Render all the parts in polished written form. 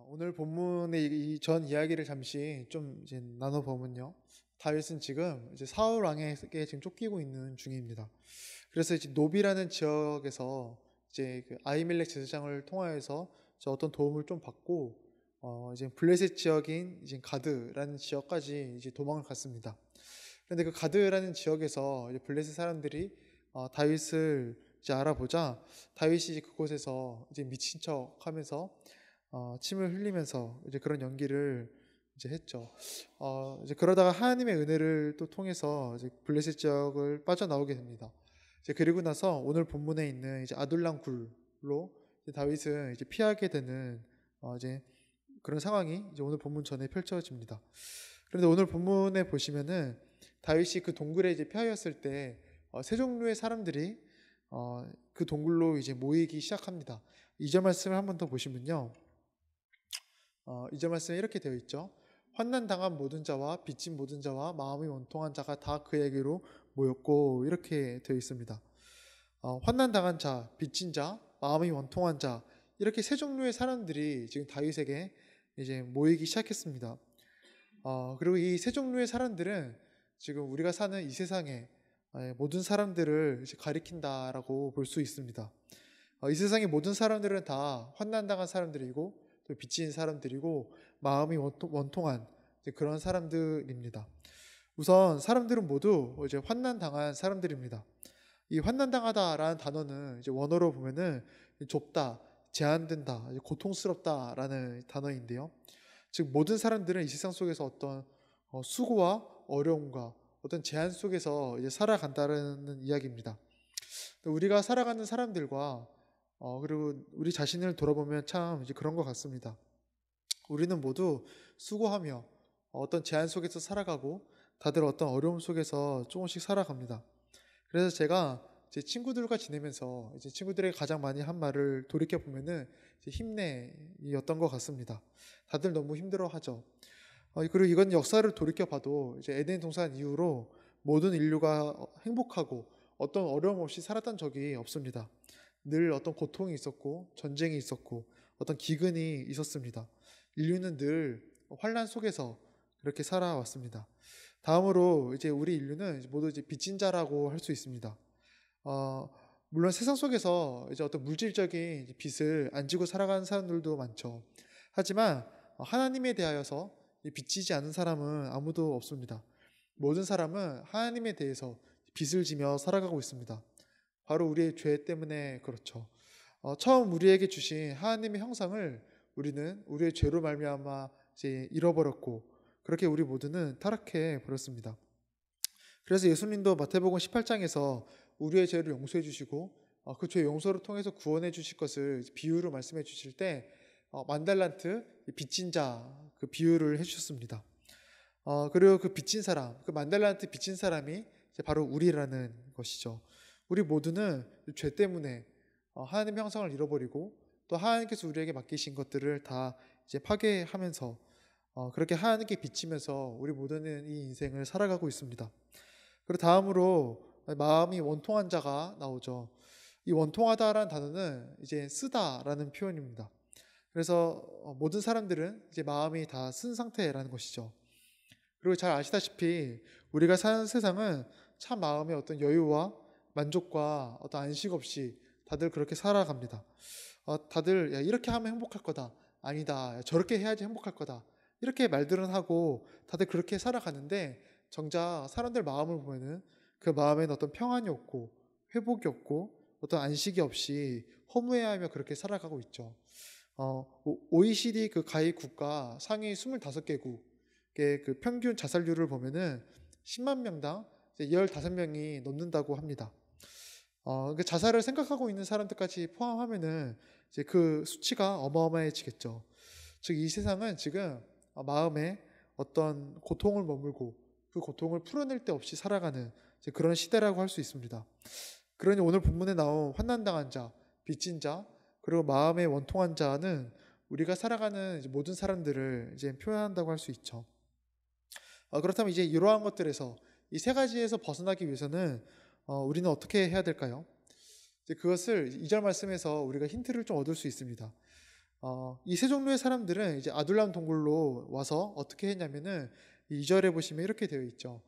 오늘 본문의 이 전 이야기를 잠시 좀 이제 나눠보면요. 다윗은 지금 이제 사울 왕에게 지금 쫓기고 있는 중입니다. 그래서 이제 노비라는 지역에서 이제 그 아히멜렉 제사장을 통하여서 이제 어떤 도움을 좀 받고 이제 블레셋 지역인 이제 가드라는 지역까지 이제 도망을 갔습니다. 그런데 그 가드라는 지역에서 이제 블레셋 사람들이 다윗을 이제 알아보자 다윗이 이제 그곳에서 이제 미친 척하면서 침을 흘리면서 이제 그런 연기를 이제 했죠. 이제 그러다가 하나님의 은혜를 또 통해서 이제 블레셋 지역을 빠져나오게 됩니다. 이제 그리고 나서 오늘 본문에 있는 이제 아둘람 굴로 이제 다윗은 이제 피하게 되는 이제 그런 상황이 이제 오늘 본문 전에 펼쳐집니다. 그런데 오늘 본문에 보시면은 다윗이 그 동굴에 이제 피하였을 때 세 종류의 사람들이 그 동굴로 이제 모이기 시작합니다. 2절 말씀을 한 번 더 보시면요. 2절 말씀에 이렇게 되어 있죠. 환난 당한 모든 자와 빚진 모든 자와 마음이 원통한 자가 다 그에게로 모였고 이렇게 되어 있습니다. 환난 당한 자, 빚진 자, 마음이 원통한 자 이렇게 세 종류의 사람들이 지금 다윗에게 이제 모이기 시작했습니다. 그리고 이 세 종류의 사람들은 지금 우리가 사는 이 세상에 모든 사람들을 이제 가리킨다라고 볼 수 있습니다. 이 세상의 모든 사람들은 다 환난 당한 사람들이고 또 빚진 사람들이고 마음이 원통한 그런 사람들입니다. 우선 사람들은 모두 이제 환난 당한 사람들입니다. 이 환난 당하다라는 단어는 이제 원어로 보면은 좁다, 제한된다, 고통스럽다라는 단어인데요. 즉 모든 사람들은 이 세상 속에서 어떤 수고와 어려움과 어떤 제한 속에서 이제 살아간다는 이야기입니다. 우리가 살아가는 사람들과 그리고 우리 자신을 돌아보면 참 이제 그런 것 같습니다. 우리는 모두 수고하며 어떤 제한 속에서 살아가고 다들 어떤 어려움 속에서 조금씩 살아갑니다. 그래서 제가 제 친구들과 지내면서 이제 친구들에게 가장 많이 한 말을 돌이켜 보면은 힘내였던 것 같습니다. 다들 너무 힘들어하죠. 그리고 이건 역사를 돌이켜 봐도 이제 에덴 동산 이후로 모든 인류가 행복하고 어떤 어려움 없이 살았던 적이 없습니다. 늘 어떤 고통이 있었고 전쟁이 있었고 어떤 기근이 있었습니다. 인류는 늘 환난 속에서 그렇게 살아왔습니다. 다음으로 이제 우리 인류는 모두 이제 빚진 자라고 할 수 있습니다. 물론 세상 속에서 이제 어떤 물질적인 빚을 안 지고 살아가는 사람들도 많죠. 하지만 하나님에 대하여서 빚지지 않은 사람은 아무도 없습니다. 모든 사람은 하나님에 대해서 빚을 지며 살아가고 있습니다. 바로 우리의 죄 때문에 그렇죠. 처음 우리에게 주신 하나님의 형상을 우리는 우리의 죄로 말미암아 이제 잃어버렸고 그렇게 우리 모두는 타락해 버렸습니다. 그래서 예수님도 마태복음 18장에서 우리의 죄를 용서해 주시고 그 죄 용서를 통해서 구원해 주실 것을 비유로 말씀해 주실 때 만달란트 빚진 자 그 비유를 해주셨습니다. 그리고 그 빚진 사람, 그 만달란트 빚진 사람이 바로 우리라는 것이죠. 우리 모두는 죄 때문에 하나님의 형상을 잃어버리고 또 하나님께서 우리에게 맡기신 것들을 다 이제 파괴하면서 그렇게 하나님께 비치면서 우리 모두는 이 인생을 살아가고 있습니다. 그리고 다음으로 마음이 원통한 자가 나오죠. 이 원통하다라는 단어는 이제 쓰다라는 표현입니다. 그래서 모든 사람들은 이제 마음이 다 쓴 상태라는 것이죠. 그리고 잘 아시다시피 우리가 사는 세상은 참 마음의 어떤 여유와 만족과 어떤 안식 없이 다들 그렇게 살아갑니다. 다들 야, 이렇게 하면 행복할 거다. 아니다. 야, 저렇게 해야지 행복할 거다. 이렇게 말들은 하고 다들 그렇게 살아가는데 정작 사람들 마음을 보면은 그 마음에는 어떤 평안이 없고 회복이 없고 어떤 안식이 없이 허무해하며 그렇게 살아가고 있죠. OECD 그 가입 국가 상위 25개국의 그 평균 자살률을 보면은 10만 명당 15명이 넘는다고 합니다. 그 자살을 생각하고 있는 사람들까지 포함하면은 이제 그 수치가 어마어마해지겠죠. 즉 이 세상은 지금 마음에 어떤 고통을 머물고 그 고통을 풀어낼 데 없이 살아가는 이제 그런 시대라고 할 수 있습니다. 그러니 오늘 본문에 나온 환난당한 자, 빚진 자, 그리고 마음의 원통한 자는 우리가 살아가는 이제 모든 사람들을 이제 표현한다고 할 수 있죠. 그렇다면 이제 이러한 것들에서 이 세 가지에서 벗어나기 위해서는 우리는 어떻게 해야 될까요? 이제 그것을 2절 말씀에서 우리가 힌트를 좀 얻을 수 있습니다. 이 세 종류의 사람들은 이제 아둘람 동굴로 와서 어떻게 했냐면은 2절에 보시면 이렇게 되어 있죠.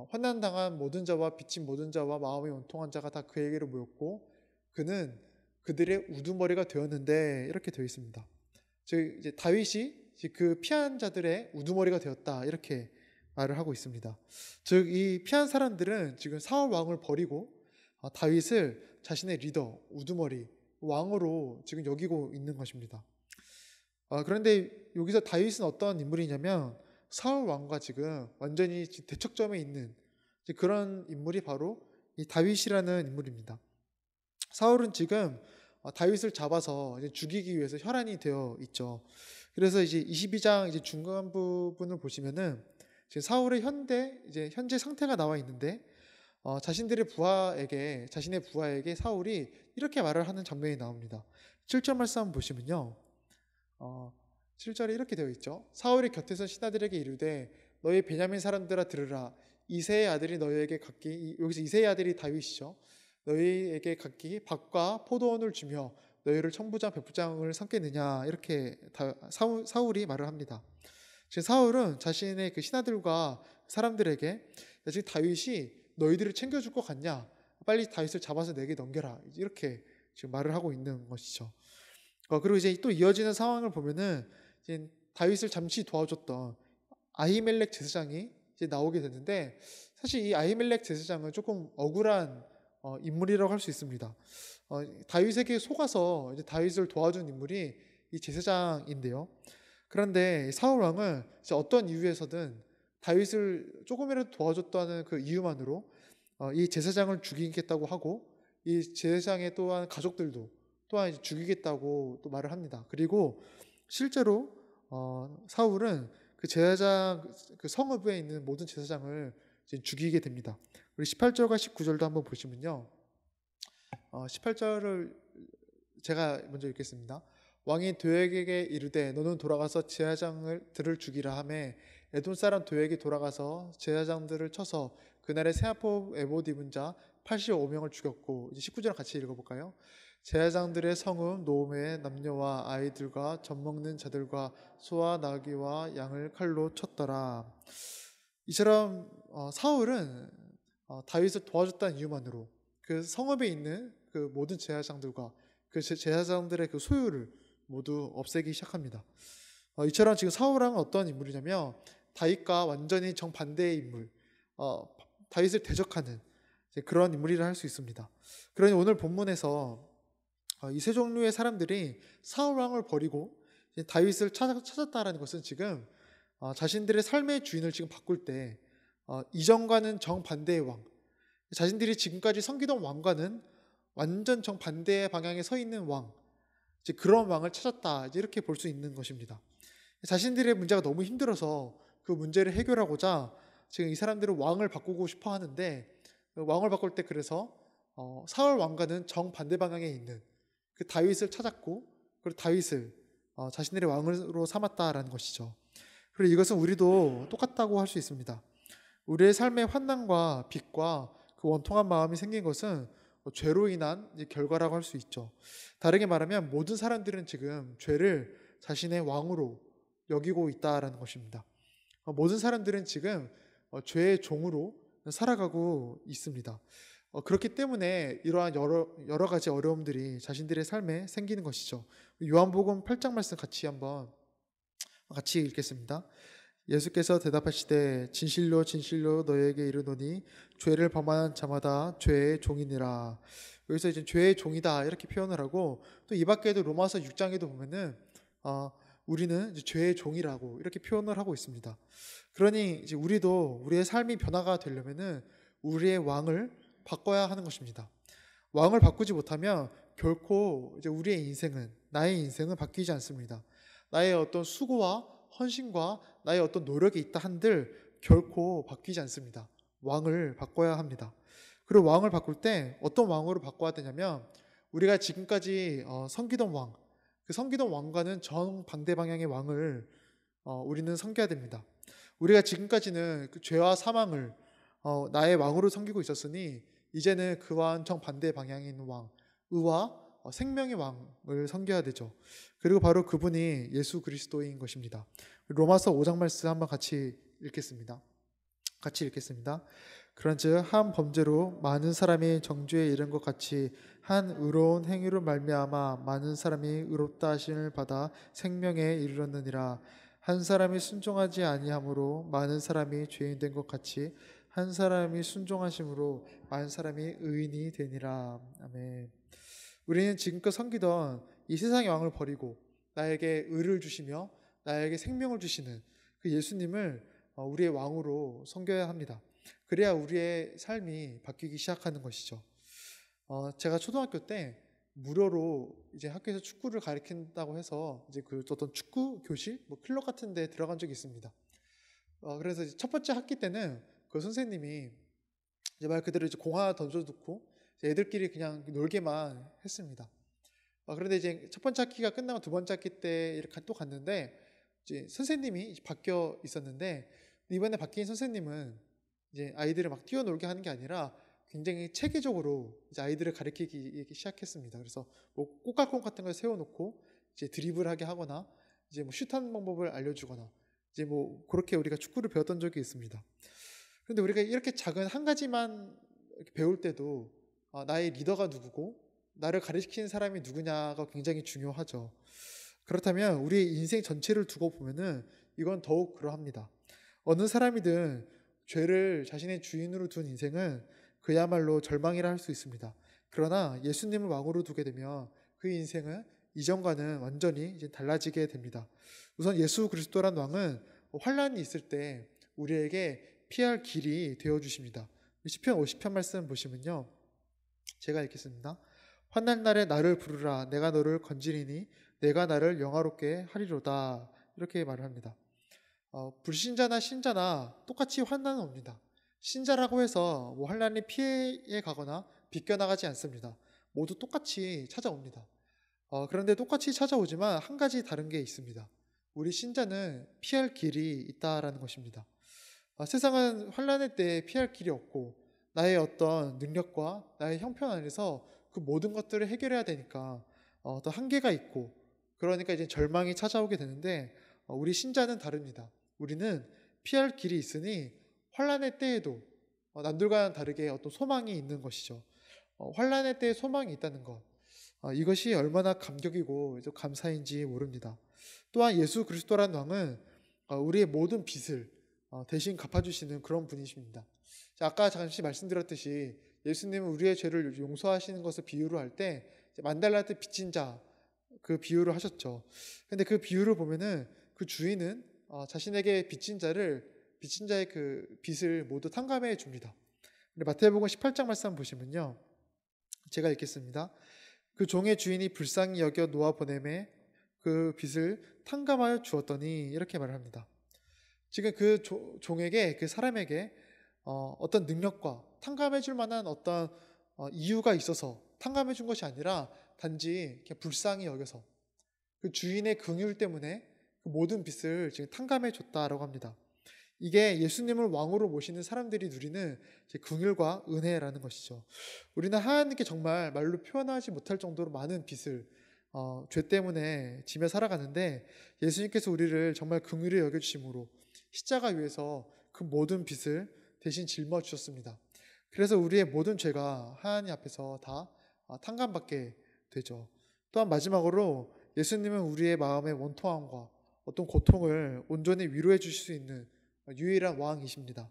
환난 당한 모든 자와 빚진 모든 자와 마음이 원통한 자가 다 그에게로 모였고 그는 그들의 우두머리가 되었는데 이렇게 되어 있습니다. 즉 이제 다윗이 그 피한 자들의 우두머리가 되었다 이렇게 말을 하고 있습니다. 즉 이 피한 사람들은 지금 사울 왕을 버리고 다윗을 자신의 리더, 우두머리, 왕으로 지금 여기고 있는 것입니다. 그런데 여기서 다윗은 어떤 인물이냐면 사울 왕과 지금 완전히 대척점에 있는 그런 인물이 바로 이 다윗이라는 인물입니다. 사울은 지금 다윗을 잡아서 이제 죽이기 위해서 혈안이 되어 있죠. 그래서 이제 22장 이제 중간 부분을 보시면은 지금 사울의 현재 상태가 나와 있는데 자신의 부하에게 사울이 이렇게 말을 하는 장면이 나옵니다. 7절 말씀 한번 보시면요. 7절에 이렇게 되어 있죠. 사울이 곁에서 신하들에게 이르되 너희 베냐민 사람들아 들으라. 이새의 아들이 너희에게 각기 여기서 이새의 아들이 다윗이죠. 너희에게 각기 밭과 포도원을 주며 너희를 천부장 백부장을 삼겠느냐 이렇게 사울이 말을 합니다. 지금 사울은 자신의 그 신하들과 사람들에게 지금 다윗이 너희들을 챙겨줄 것 같냐? 빨리 다윗을 잡아서 내게 넘겨라. 이렇게 지금 말을 하고 있는 것이죠. 그리고 이제 또 이어지는 상황을 보면은 이제 다윗을 잠시 도와줬던 아히멜렉 제사장이 이제 나오게 되는데 사실 이 아히멜렉 제사장은 조금 억울한 인물이라고 할 수 있습니다. 다윗에게 속아서 이제 다윗을 도와준 인물이 이 제사장인데요. 그런데 사울 왕은 어떤 이유에서든 다윗을 조금이라도 도와줬다는 그 이유만으로 이 제사장을 죽이겠다고 하고 이 제사장의 또한 가족들도 또한 죽이겠다고 또 말을 합니다. 그리고 실제로 사울은 그 제사장 그 성읍에 있는 모든 제사장을 이제 죽이게 됩니다. 우리 18절과 19절도 한번 보시면요. 18절을 제가 먼저 읽겠습니다. 왕이 도액에게 이르되 너는 돌아가서 제사장들을 죽이라 하매 에돔 사람 도액이 돌아가서 제사장들을 쳐서 그날의 세아포 에봇 입은 자 85명을 죽였고 이제 19절 같이 읽어볼까요? 제사장들의 성읍 노음의 남녀와 아이들과 젖먹는 자들과 소와 나귀와 양을 칼로 쳤더라. 이처럼 사울은 다윗을 도와줬다는 이유만으로 그 성읍에 있는 그 모든 제사장들과 그 제사장들의 그 소유를 모두 없애기 시작합니다. 이처럼 지금 사울 왕은 어떤 인물이냐면 다윗과 완전히 정반대의 인물, 다윗을 대적하는 그런 인물이라 할 수 있습니다. 그러니 오늘 본문에서 이 세 종류의 사람들이 사울 왕을 버리고 다윗을 찾았다라는 것은 지금 자신들의 삶의 주인을 지금 바꿀 때 이전과는 정반대의 왕, 자신들이 지금까지 섬기던 왕과는 완전 정반대의 방향에 서 있는 왕, 이제 그런 왕을 찾았다 이렇게 볼 수 있는 것입니다. 자신들의 문제가 너무 힘들어서 그 문제를 해결하고자 지금 이 사람들은 왕을 바꾸고 싶어 하는데 왕을 바꿀 때 그래서 사울 왕과는 정반대 방향에 있는 그 다윗을 찾았고 그리고 다윗을 자신들의 왕으로 삼았다라는 것이죠. 그리고 이것은 우리도 똑같다고 할 수 있습니다. 우리의 삶의 환난과 빚과 그 원통한 마음이 생긴 것은 죄로 인한 결과라고 할 수 있죠. 다르게 말하면 모든 사람들은 지금 죄를 자신의 왕으로 여기고 있다라는 것입니다. 모든 사람들은 지금 죄의 종으로 살아가고 있습니다. 그렇기 때문에 이러한 여러 가지 어려움들이 자신들의 삶에 생기는 것이죠. 요한복음 8장 말씀 같이 읽겠습니다. 예수께서 대답하시되 진실로 진실로 너희에게 이르노니 죄를 범하는 자마다 죄의 종이니라. 여기서 이제 죄의 종이다 이렇게 표현을 하고 또 이 밖에도 로마서 6장에도 보면은 우리는 이제 죄의 종이라고 이렇게 표현을 하고 있습니다. 그러니 이제 우리도 우리의 삶이 변화가 되려면은 우리의 왕을 바꿔야 하는 것입니다. 왕을 바꾸지 못하면 결코 이제 나의 인생은 바뀌지 않습니다. 나의 어떤 수고와 헌신과 나의 어떤 노력이 있다 한들 결코 바뀌지 않습니다. 왕을 바꿔야 합니다. 그리고 왕을 바꿀 때 어떤 왕으로 바꿔야 되냐면 우리가 지금까지 섬기던 왕, 그 섬기던 왕과는 정반대 방향의 왕을 우리는 섬겨야 됩니다. 우리가 지금까지는 그 죄와 사망을 나의 왕으로 섬기고 있었으니 이제는 그와 정반대 방향에 있는 왕, 의와 생명의 왕을 섬겨야 되죠. 그리고 바로 그분이 예수 그리스도인 것입니다. 로마서 5장 말씀 한번 같이 읽겠습니다. 그런즉 한 범죄로 많은 사람이 정죄에 이른 것 같이 한 의로운 행위로 말미암아 많은 사람이 의롭다 하심을 받아 생명에 이르렀느니라. 한 사람이 순종하지 아니함으로 많은 사람이 죄인 된 것 같이 한 사람이 순종하심으로 많은 사람이 의인이 되니라. 아멘. 우리는 지금껏 섬기던 이 세상의 왕을 버리고 나에게 의를 주시며 나에게 생명을 주시는 그 예수님을 우리의 왕으로 섬겨야 합니다. 그래야 우리의 삶이 바뀌기 시작하는 것이죠. 제가 초등학교 때 무료로 이제 학교에서 축구를 가르친다고 해서 이제 그 어떤 축구 교실, 뭐 클럽 같은 데 들어간 적이 있습니다. 그래서 이제 첫 번째 학기 때는 그 선생님이 이제 말 그대로 이제 공 하나 던져놓고 애들끼리 그냥 놀게만 했습니다. 그런데 이제 첫 번째 학기가 끝나고 두 번째 학기 때 이렇게 또 갔는데 이제 선생님이 바뀌어 있었는데 이번에 바뀐 선생님은 이제 아이들을 막 뛰어놀게 하는 게 아니라 굉장히 체계적으로 이제 아이들을 가르치기 시작했습니다. 그래서 뭐 꽃갈콘 같은 걸 세워놓고 이제 드리블하게 하거나 이제 뭐 슛하는 방법을 알려주거나 이제 뭐 그렇게 우리가 축구를 배웠던 적이 있습니다. 그런데 우리가 이렇게 작은 한 가지만 배울 때도 나의 리더가 누구고 나를 가르치는 사람이 누구냐가 굉장히 중요하죠. 그렇다면 우리의 인생 전체를 두고 보면은 이건 더욱 그러합니다. 어느 사람이든 죄를 자신의 주인으로 둔 인생은 그야말로 절망이라 할 수 있습니다. 그러나 예수님을 왕으로 두게 되면 그 인생은 이전과는 완전히 이제 달라지게 됩니다. 우선 예수 그리스도란 왕은 환난이 있을 때 우리에게 피할 길이 되어 주십니다. 시편 50편 말씀 보시면요. 제가 읽겠습니다. 환난 날에 나를 부르라. 내가 너를 건지리니 내가 나를 영화롭게 하리로다. 이렇게 말을 합니다. 불신자나 신자나 똑같이 환난은 옵니다. 신자라고 해서 뭐 환난이 피해 가거나 비껴나가지 않습니다. 모두 똑같이 찾아옵니다. 그런데 똑같이 찾아오지만 한 가지 다른 게 있습니다. 우리 신자는 피할 길이 있다라는 것입니다. 세상은 환난의 때에 피할 길이 없고 나의 어떤 능력과 나의 형편 안에서 그 모든 것들을 해결해야 되니까 어떤 한계가 있고 그러니까 이제 절망이 찾아오게 되는데 우리 신자는 다릅니다. 우리는 피할 길이 있으니 환난의 때에도 남들과는 다르게 어떤 소망이 있는 것이죠. 환난의 때에 소망이 있다는 것. 이것이 얼마나 감격이고 감사인지 모릅니다. 또한 예수 그리스도라는 왕은 우리의 모든 빚을 대신 갚아주시는 그런 분이십니다. 아까 잠시 말씀드렸듯이 예수님은 우리의 죄를 용서하시는 것을 비유로 할 때 만달란트 빚진 자 그 비유를 하셨죠. 근데 그 비유를 보면은 그 주인은 자신에게 빚진 자의 그 빚을 모두 탕감해 줍니다. 마태복음 18장 말씀 보시면요. 제가 읽겠습니다. 그 종의 주인이 불쌍히 여겨 놓아 보내매 그 빚을 탕감하여 주었더니 이렇게 말을 합니다. 지금 그 종에게 그 사람에게 어떤 능력과 탕감해 줄 만한 어떤 이유가 있어서 탕감해 준 것이 아니라 단지 그냥 불쌍히 여겨서 그 주인의 긍휼 때문에 그 모든 빚을 지금 탕감해 줬다라고 합니다. 이게 예수님을 왕으로 모시는 사람들이 누리는 긍휼과 은혜라는 것이죠. 우리는 하나님께 정말 말로 표현하지 못할 정도로 많은 빚을 죄 때문에 지며 살아가는데 예수님께서 우리를 정말 긍휼히 여겨주심으로 십자가 위에서 그 모든 빚을 대신 짊어주셨습니다. 그래서 우리의 모든 죄가 하나님 앞에서 다 탕감받게 되죠. 또한 마지막으로 예수님은 우리의 마음의 원통함과 어떤 고통을 온전히 위로해 주실 수 있는 유일한 왕이십니다.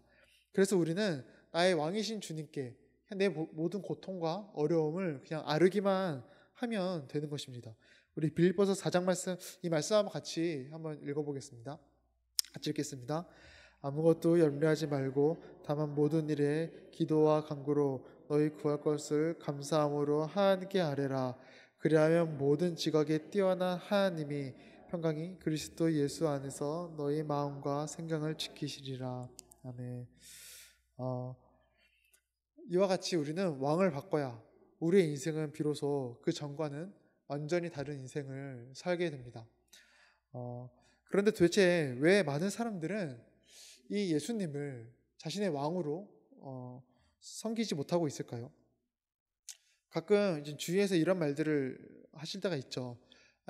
그래서 우리는 나의 왕이신 주님께 내 모든 고통과 어려움을 그냥 아르기만 하면 되는 것입니다. 우리 빌립보서 4장 말씀, 이 말씀 한번 같이 한번 읽어보겠습니다. 같이 읽겠습니다. 아무것도 염려하지 말고 다만 모든 일에 기도와 간구로 너희 구할 것을 감사함으로 하나님께 아뢰라. 그리하면 모든 지각에 뛰어난 하나님이 평강이 그리스도 예수 안에서 너희 마음과 생각을 지키시리라. 아멘. 이와 같이 우리는 왕을 바꿔야 우리의 인생은 비로소 그 전과는 완전히 다른 인생을 살게 됩니다. 그런데 도대체 왜 많은 사람들은 이 예수님을 자신의 왕으로 섬기지 못하고 있을까요? 가끔 이제 주위에서 이런 말들을 하실 때가 있죠.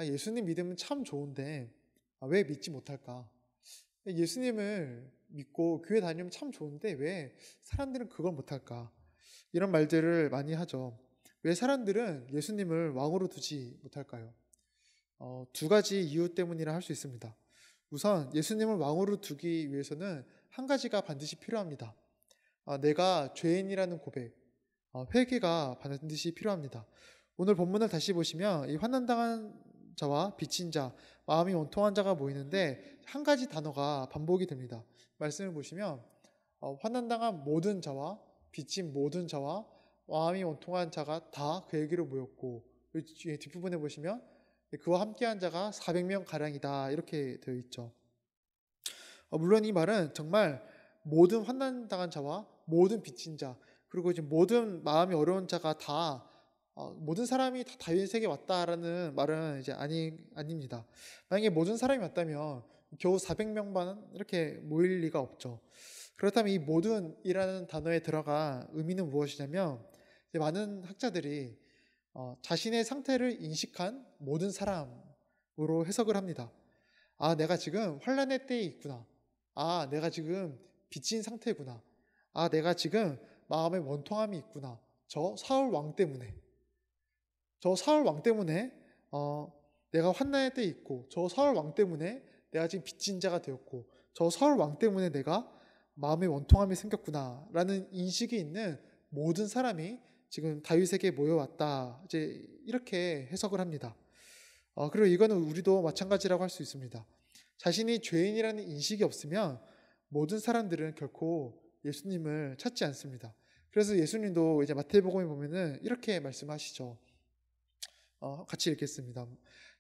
예수님 믿으면 참 좋은데 왜 믿지 못할까? 예수님을 믿고 교회 다니면 참 좋은데 왜 사람들은 그걸 못할까? 이런 말들을 많이 하죠. 왜 사람들은 예수님을 왕으로 두지 못할까요? 두 가지 이유 때문이라 할 수 있습니다. 우선 예수님을 왕으로 두기 위해서는 한 가지가 반드시 필요합니다. 내가 죄인이라는 고백, 회개가 반드시 필요합니다. 오늘 본문을 다시 보시면 이 환난당한 자와 빚진 자, 마음이 원통한 자가 모이는데 한 가지 단어가 반복이 됩니다. 말씀을 보시면 환난당한 모든 자와 빚진 모든 자와 마음이 원통한 자가 다 그에게로 모였고, 뒷부분에 보시면 그와 함께한 자가 400명 가량이다 이렇게 되어 있죠. 물론 이 말은 정말 모든 환난당한 자와 모든 빚진 자, 그리고 이제 모든 마음이 어려운 자가 다 모든 사람이 다 다윗에게 왔다라는 말은 이제 아닙니다. 만약에 모든 사람이 왔다면 겨우 400명만 이렇게 모일 리가 없죠. 그렇다면 이 모든이라는 단어에 들어간 의미는 무엇이냐면, 이제 많은 학자들이 자신의 상태를 인식한 모든 사람으로 해석을 합니다. 내가 지금 환난의 때에 있구나. 내가 지금 빚진 상태구나. 내가 지금 마음에 원통함이 있구나. 저 사울 왕 때문에 내가 환난의 때에 있고, 저 사울 왕 때문에 내가 지금 빚진 자가 되었고, 저 사울 왕 때문에 내가 마음에 원통함이 생겼구나 라는 인식이 있는 모든 사람이 지금 다윗에게 모여왔다, 이제 이렇게 해석을 합니다. 그리고 이거는 우리도 마찬가지라고 할 수 있습니다. 자신이 죄인이라는 인식이 없으면 모든 사람들은 결코 예수님을 찾지 않습니다. 그래서 예수님도 이제 마태복음에 보면은 이렇게 말씀하시죠. 같이 읽겠습니다.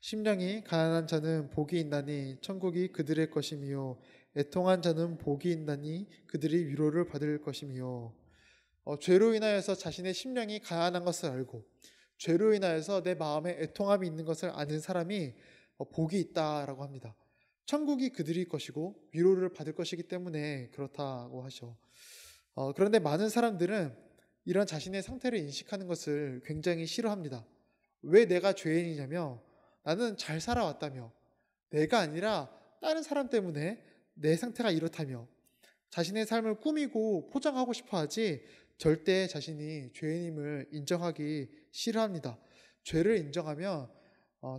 심령이 가난한 자는 복이 있나니 천국이 그들의 것이며, 애통한 자는 복이 있나니 그들이 위로를 받을 것이며. 죄로 인하여서 자신의 심령이 가난한 것을 알고, 죄로 인하여서 내 마음에 애통함이 있는 것을 아는 사람이 복이 있다라고 합니다. 천국이 그들의 것이고 위로를 받을 것이기 때문에 그렇다고 하죠. 그런데 많은 사람들은 이런 자신의 상태를 인식하는 것을 굉장히 싫어합니다. 왜 내가 죄인이냐며, 나는 잘 살아왔다며, 내가 아니라 다른 사람 때문에 내 상태가 이렇다며, 자신의 삶을 꾸미고 포장하고 싶어 하지 절대 자신이 죄인임을 인정하기 싫어합니다. 죄를 인정하면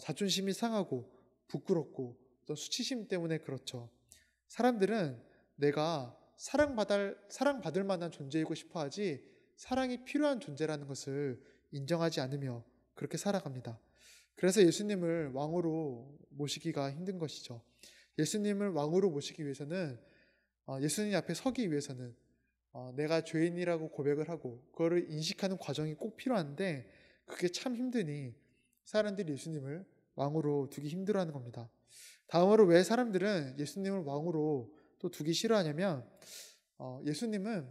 자존심이 상하고 부끄럽고 또 수치심 때문에 그렇죠. 사람들은 내가 사랑받을 만한 존재이고 싶어 하지 사랑이 필요한 존재라는 것을 인정하지 않으며 그렇게 살아갑니다. 그래서 예수님을 왕으로 모시기가 힘든 것이죠. 예수님을 왕으로 모시기 위해서는, 예수님 앞에 서기 위해서는 내가 죄인이라고 고백을 하고 그거를 인식하는 과정이 꼭 필요한데, 그게 참 힘드니 사람들이 예수님을 왕으로 두기 힘들어하는 겁니다. 다음으로 왜 사람들은 예수님을 왕으로 또 두기 싫어하냐면, 예수님은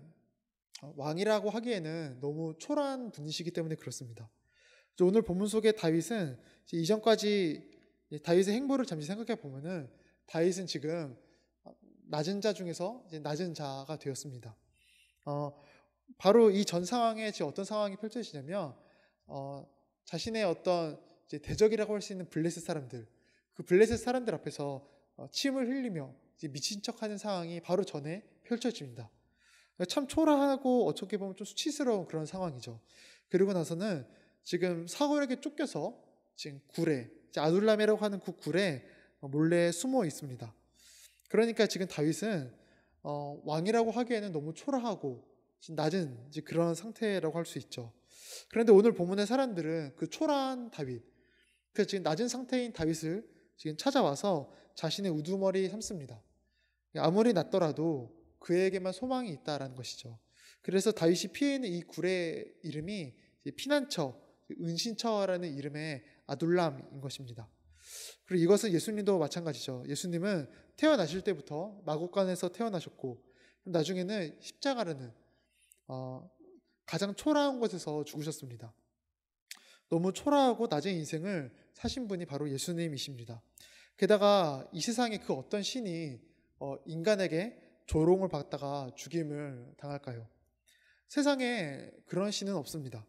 왕이라고 하기에는 너무 초라한 분이시기 때문에 그렇습니다. 오늘 본문 속의 다윗은 이전까지 다윗의 행보를 잠시 생각해 보면은, 다윗은 지금 낮은 자 중에서 이제 낮은 자가 되었습니다. 바로 이 전 상황에 지금 어떤 상황이 펼쳐지냐면, 자신의 어떤 이제 대적이라고 할 수 있는 블레셋 사람들, 그 블레셋 사람들 앞에서 침을 흘리며 이제 미친 척하는 상황이 바로 전에 펼쳐집니다. 참 초라하고 어떻게 보면 좀 수치스러운 그런 상황이죠. 그리고 나서는 지금 사울에게 쫓겨서 지금 굴에, 아둘람이라고 하는 그 굴에 몰래 숨어 있습니다. 그러니까 지금 다윗은 왕이라고 하기에는 너무 초라하고 낮은 그런 상태라고 할 수 있죠. 그런데 오늘 본문의 사람들은 그 초라한 다윗, 그 지금 낮은 상태인 다윗을 지금 찾아와서 자신의 우두머리 삼습니다. 아무리 낮더라도 그에게만 소망이 있다라는 것이죠. 그래서 다윗이 피해 있는 이 굴의 이름이 피난처, 은신처라는 이름의 아둘람인 것입니다. 그리고 이것은 예수님도 마찬가지죠. 예수님은 태어나실 때부터 마곡간에서 태어나셨고, 나중에는 십자가라는 가장 초라한 곳에서 죽으셨습니다. 너무 초라하고 낮은 인생을 사신 분이 바로 예수님이십니다. 게다가 이 세상에 그 어떤 신이 인간에게 조롱을 받다가 죽임을 당할까요? 세상에 그런 신은 없습니다.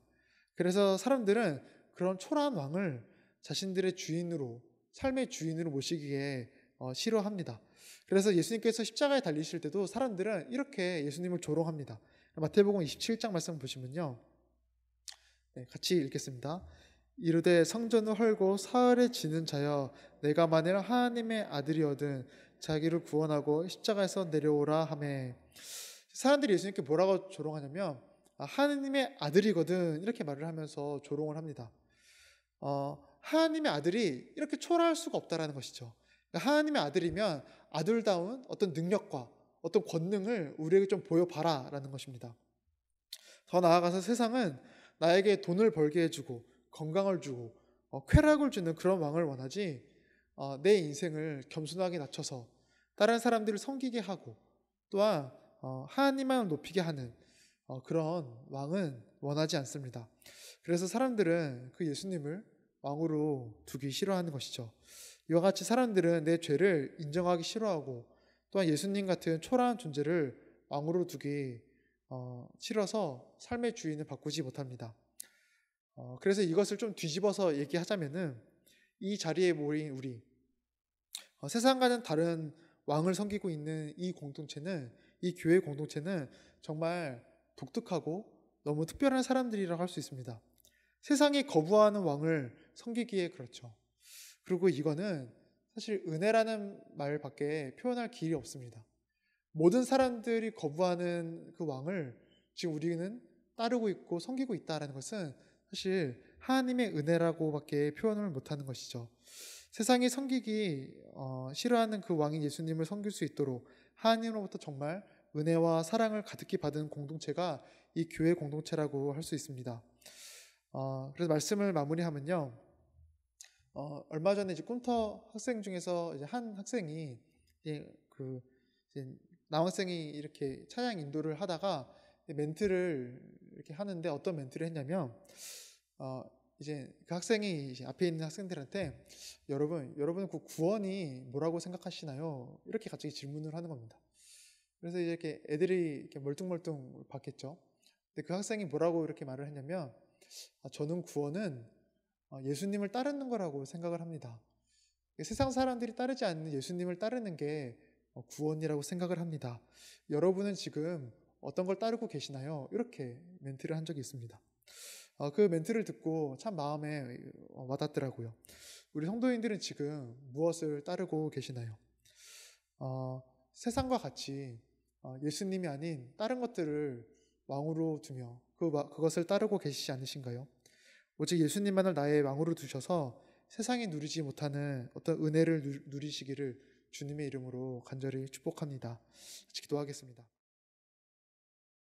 그래서 사람들은 그런 초라한 왕을 자신들의 주인으로, 삶의 주인으로 모시기에 싫어합니다. 그래서 예수님께서 십자가에 달리실 때도 사람들은 이렇게 예수님을 조롱합니다. 마태복음 27장 말씀 보시면요. 네, 같이 읽겠습니다. 이르되 성전을 헐고 사흘에 지는 자여, 내가 만일 하나님의 아들이거든 자기를 구원하고 십자가에서 내려오라 하매. 사람들이 예수님께 뭐라고 조롱하냐면 하나님의 아들이거든 이렇게 말을 하면서 조롱을 합니다. 하나님의 아들이 이렇게 초라할 수가 없다라는 것이죠. 그러니까 하나님의 아들이면 아들다운 어떤 능력과 어떤 권능을 우리에게 좀 보여봐라 라는 것입니다. 더 나아가서 세상은 나에게 돈을 벌게 해주고 건강을 주고 쾌락을 주는 그런 왕을 원하지, 내 인생을 겸손하게 낮춰서 다른 사람들을 섬기게 하고 또한 하나님만 높이게 하는 그런 왕은 원하지 않습니다. 그래서 사람들은 그 예수님을 왕으로 두기 싫어하는 것이죠. 이와 같이 사람들은 내 죄를 인정하기 싫어하고 또한 예수님 같은 초라한 존재를 왕으로 두기 싫어서 삶의 주인을 바꾸지 못합니다. 그래서 이것을 좀 뒤집어서 얘기하자면은 이 자리에 모인 우리, 세상과는 다른 왕을 섬기고 있는 이 공동체는, 이 교회 공동체는 정말 독특하고 너무 특별한 사람들이라고 할 수 있습니다. 세상이 거부하는 왕을 섬기기에 그렇죠. 그리고 이거는 사실 은혜라는 말밖에 표현할 길이 없습니다. 모든 사람들이 거부하는 그 왕을 지금 우리는 따르고 있고 섬기고 있다는 것은 사실 하나님의 은혜라고밖에 표현을 못하는 것이죠. 세상이 섬기기 싫어하는 그 왕인 예수님을 섬길 수 있도록 하나님으로부터 정말 은혜와 사랑을 가득히 받은 공동체가 이 교회 공동체라고 할 수 있습니다. 그래서 말씀을 마무리하면요. 얼마 전에 이제 꿈터 학생 중에서 이제 한 학생이 이제 남학생이 이렇게 찬양 인도를 하다가 멘트를 이렇게 하는데 어떤 멘트를 했냐면 이제 그 학생이 이제 앞에 있는 학생들한테 여러분 그 구원이 뭐라고 생각하시나요? 이렇게 갑자기 질문을 하는 겁니다. 그래서 이렇게 애들이 이렇게 멀뚱멀뚱 봤겠죠. 근데 그 학생이 뭐라고 이렇게 말을 했냐면 저는 구원은 예수님을 따르는 거라고 생각을 합니다. 세상 사람들이 따르지 않는 예수님을 따르는 게 구원이라고 생각을 합니다. 여러분은 지금 어떤 걸 따르고 계시나요? 이렇게 멘트를 한 적이 있습니다. 그 멘트를 듣고 참 마음에 와닿더라고요. 우리 성도인들은 지금 무엇을 따르고 계시나요? 세상과 같이 예수님이 아닌 다른 것들을 왕으로 두며 그것을 따르고 계시지 않으신가요? 오직 예수님만을 나의 왕으로 두셔서 세상이 누리지 못하는 어떤 은혜를 누리시기를 주님의 이름으로 간절히 축복합니다. 같이 기도하겠습니다.